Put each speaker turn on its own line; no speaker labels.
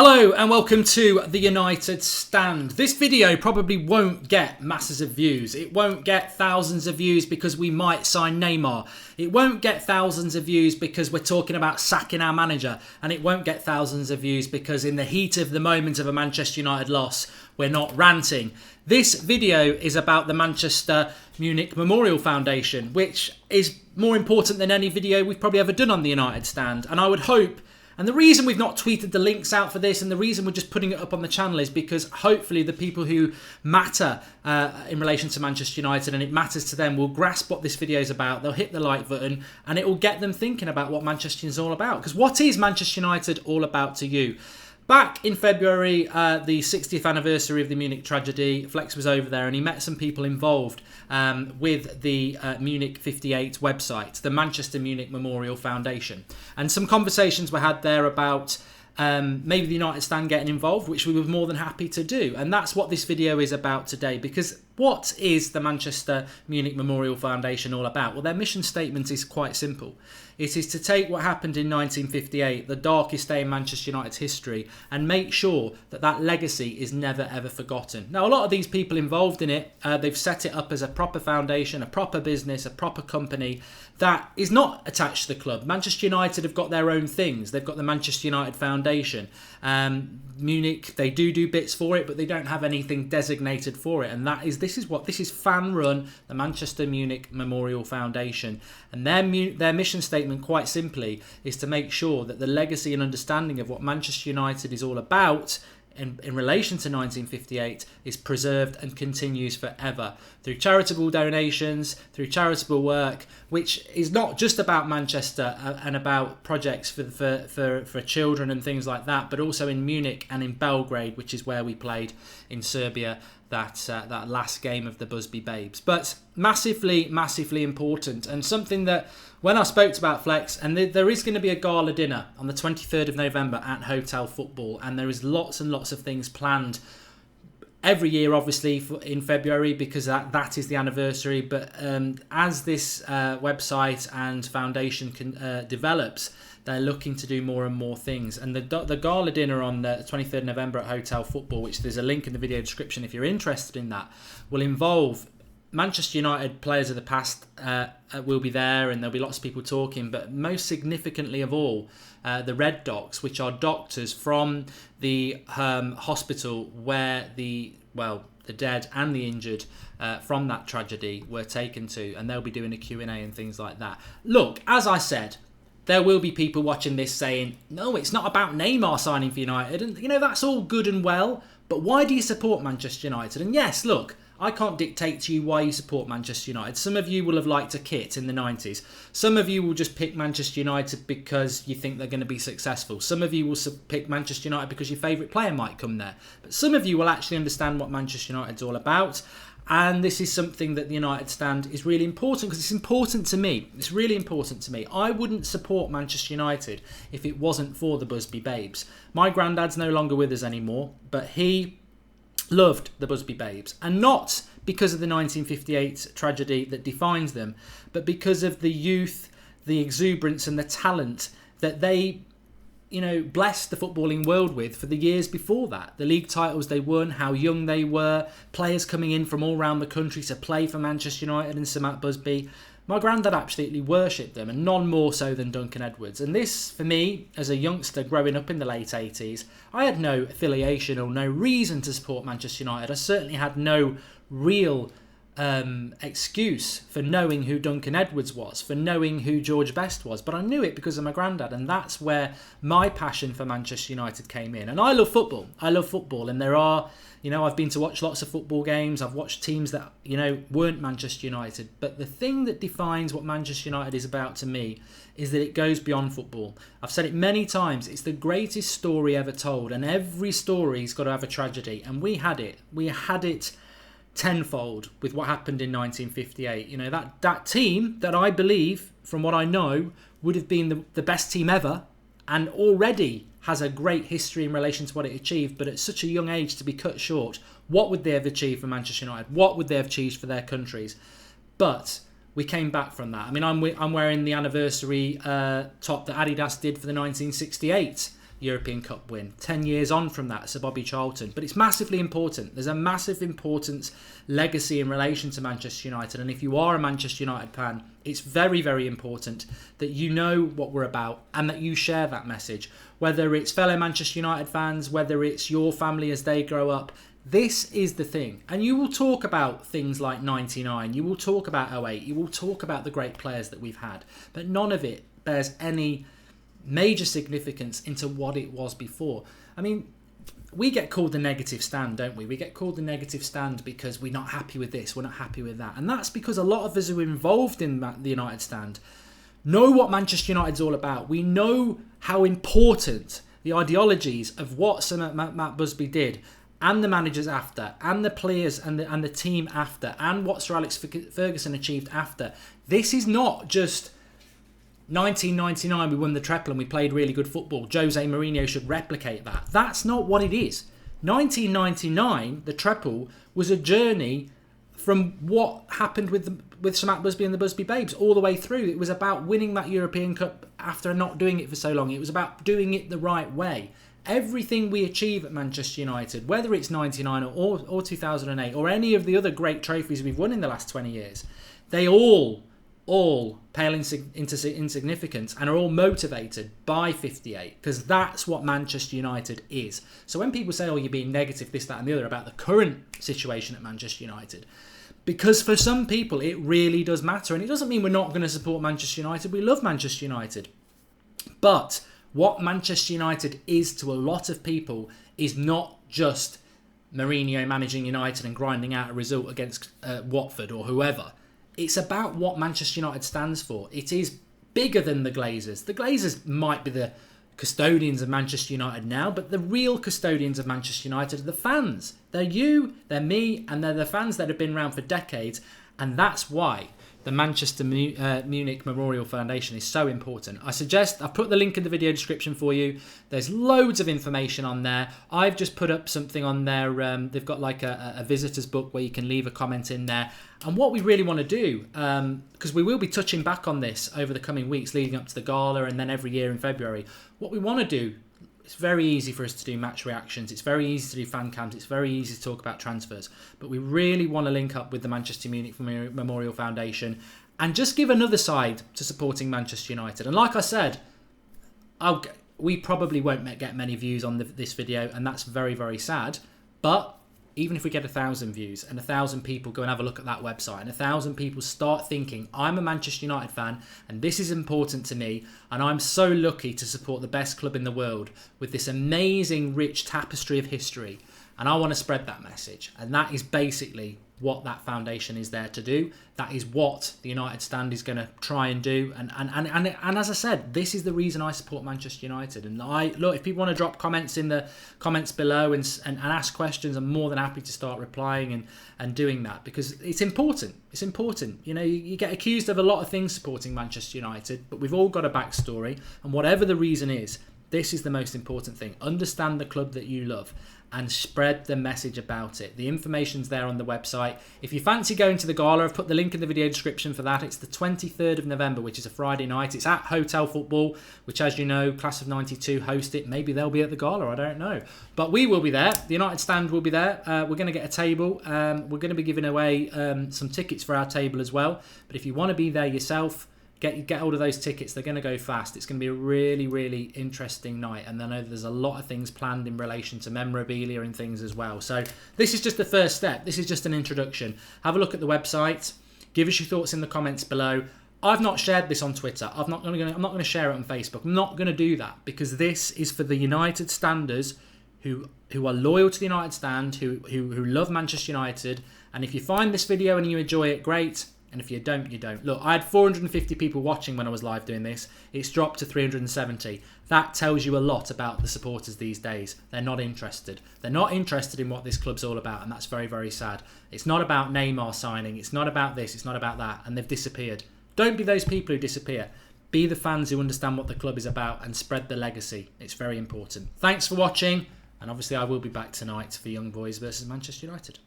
Hello and welcome to the United Stand. This video probably won't get masses of views. It won't get thousands of views because we might sign Neymar. It won't get thousands of views because we're talking about sacking our manager. And it won't get thousands of views because in the heat of the moment of a Manchester United loss, we're not ranting. This video is about the Manchester Munich Memorial Foundation, which is more important than any video we've probably ever done on the United Stand. And I would hope, and the reason we've not tweeted the links out for this and the reason we're just putting it up on the channel is because hopefully the people who matter in relation to Manchester United and it matters to them will grasp what this video is about. They'll hit the like button and it will get them thinking about what Manchester United is all about. Because what is Manchester United all about to you? Back in February, the 60th anniversary of the Munich tragedy, Flex was over there and he met some people involved with the Munich 58 website, the Manchester Munich Memorial Foundation. And some conversations were had there about maybe the United Stand getting involved, which we were more than happy to do. And that's what this video is about today, because what is the Manchester Munich Memorial Foundation all about? Well, their mission statement is quite simple. It is to take what happened in 1958, the darkest day in Manchester United's history, and make sure that that legacy is never ever forgotten. Now, a lot of these people involved in it, they've set it up as a proper foundation, a proper business, a proper company that is not attached to the club. Manchester United have got their own things. They've got the Manchester United Foundation. Munich, they do bits for it, but they don't have anything designated for it. And this is fan run, the Manchester Munich Memorial Foundation. And their mission statement, quite simply, is to make sure that the legacy and understanding of what Manchester United is all about in relation to 1958 is preserved and continues forever through charitable donations, through charitable work, which is not just about Manchester and about projects for children and things like that, but also in Munich and in Belgrade, which is where we played in Serbia that last game of the Busby Babes. But massively important, and something that when I spoke about Flex, and there is going to be a gala dinner on the 23rd of November at Hotel Football, and there is lots and lots of things planned every year, obviously, in February, because that is the anniversary. But as this website and foundation develops, they're looking to do more and more things. And the gala dinner on the 23rd of November at Hotel Football, which there's a link in the video description if you're interested in that, will involve Manchester United players of the past will be there, and there'll be lots of people talking, but most significantly of all, the Red Docs, which are doctors from the hospital where the dead and the injured from that tragedy were taken to, and they'll be doing a Q&A and things like that. Look, as I said, there will be people watching this saying, no, it's not about Neymar signing for United, and that's all good and well, but why do you support Manchester United? And yes, look, I can't dictate to you why you support Manchester United. Some of you will have liked a kit in the 90s. Some of you will just pick Manchester United because you think they're going to be successful. Some of you will pick Manchester United because your favourite player might come there. But some of you will actually understand what Manchester United's all about. And this is something that the United Stand is really important, because it's important to me. It's really important to me. I wouldn't support Manchester United if it wasn't for the Busby Babes. My granddad's no longer with us anymore, but he loved the Busby Babes, and not because of the 1958 tragedy that defines them, but because of the youth, the exuberance and the talent that they blessed the footballing world with for the years before that. The league titles they won, how young they were, players coming in from all around the country to play for Manchester United and Sir Matt Busby. My granddad absolutely worshipped them, and none more so than Duncan Edwards. And this, for me, as a youngster growing up in the late 80s, I had no affiliation or no reason to support Manchester United. I certainly had no real excuse for knowing who Duncan Edwards was, for knowing who George Best was, but I knew it because of my granddad, and that's where my passion for Manchester United came in. And I love football, and there are, I've been to watch lots of football games, I've watched teams that, weren't Manchester United, but the thing that defines what Manchester United is about to me is that it goes beyond football. I've said it many times, it's the greatest story ever told, and every story's got to have a tragedy, and we had it tenfold with what happened in 1958. That team that I believe, from what I know, would have been the best team ever, and already has a great history in relation to what it achieved, but at such a young age to be cut short. What would they have achieved for Manchester United? What would they have achieved for their countries? But we came back from that. I mean, I'm wearing the anniversary top that Adidas did for the 1968 European Cup win. 10 years on from that, Sir Bobby Charlton. But it's massively important. There's a massive importance legacy in relation to Manchester United. And if you are a Manchester United fan, it's very, very important that you know what we're about and that you share that message. Whether it's fellow Manchester United fans, whether it's your family as they grow up, this is the thing. And you will talk about things like 99, you will talk about 08, you will talk about the great players that we've had. But none of it bears any major significance into what it was before. I mean, we get called the negative stand, don't we? We get called the negative stand because we're not happy with this, we're not happy with that. And that's because a lot of us who are involved in the United stand know what Manchester United's all about. We know how important the ideologies of what Sir Matt Busby did, and the managers after, and the players and the team after, and what Sir Alex Ferguson achieved after. This is not just 1999 we won the treble and we played really good football. Jose Mourinho should replicate that. That's not what it is. 1999, the treble, was a journey from what happened with Sir Matt Busby and the Busby Babes all the way through. It was about winning that European Cup after not doing it for so long. It was about doing it the right way. Everything we achieve at Manchester United, whether it's 99 or 2008 or any of the other great trophies we've won in the last 20 years, they all pale into insignificance and are all motivated by 58, because that's what Manchester United is. So when people say, oh, you're being negative, this, that and the other about the current situation at Manchester United, because for some people it really does matter. And it doesn't mean we're not going to support Manchester United. We love Manchester United. But what Manchester United is to a lot of people is not just Mourinho managing United and grinding out a result against Watford or whoever. It's about what Manchester United stands for. It is bigger than the Glazers. The Glazers might be the custodians of Manchester United now, but the real custodians of Manchester United are the fans. They're you, they're me, and they're the fans that have been around for decades. And that's why the Manchester Munich Memorial Foundation is so important. I've put the link in the video description for you. There's loads of information on there. I've just put up something on there. They've got like a visitor's book where you can leave a comment in there. And what we really want to do, because we will be touching back on this over the coming weeks leading up to the gala and then every year in February, what we want to do, it's very easy for us to do match reactions. It's very easy to do fan cams. It's very easy to talk about transfers. But we really want to link up with the Manchester Munich Memorial Foundation and just give another side to supporting Manchester United. And like I said, we probably won't get many views on this video, and that's very, very sad. But even if we get 1,000 views and 1,000 people go and have a look at that website and 1,000 people start thinking, I'm a Manchester United fan and this is important to me and I'm so lucky to support the best club in the world with this amazing rich tapestry of history, and I want to spread that message. And that is basically what that foundation is there to do. That is what the United Stand is going to try and do. And as I said, this is the reason I support Manchester United. And look, if people want to drop comments in the comments below and ask questions, I'm more than happy to start replying and doing that, because it's important. It's important. You know, you get accused of a lot of things supporting Manchester United, but we've all got a backstory. And whatever the reason is, this is the most important thing. Understand the club that you love and spread the message about it. The information's there on the website. If you fancy going to the gala, I've put the link in the video description for that. It's the 23rd of November, which is a Friday night. It's at Hotel Football, which, as you know, Class of 92 host it. Maybe they'll be at the gala, I don't know. But we will be there. The United Stand will be there. We're going to get a table. We're going to be giving away some tickets for our table as well. But if you want to be there yourself, get hold of those tickets. They're going to go fast. It's going to be a really, really interesting night. And I know there's a lot of things planned in relation to memorabilia and things as well. So this is just the first step. This is just an introduction. Have a look at the website. Give us your thoughts in the comments below. I've not shared this on Twitter. I'm not going to share it on Facebook. I'm not going to do that, because this is for the United Standers who are loyal to the United Stand, who love Manchester United. And if you find this video and you enjoy it, great. And if you don't, you don't. Look, I had 450 people watching when I was live doing this. It's dropped to 370. That tells you a lot about the supporters these days. They're not interested. They're not interested in what this club's all about, and that's very, very sad. It's not about Neymar signing. It's not about this. It's not about that. And they've disappeared. Don't be those people who disappear. Be the fans who understand what the club is about and spread the legacy. It's very important. Thanks for watching. And obviously I will be back tonight for Young Boys versus Manchester United.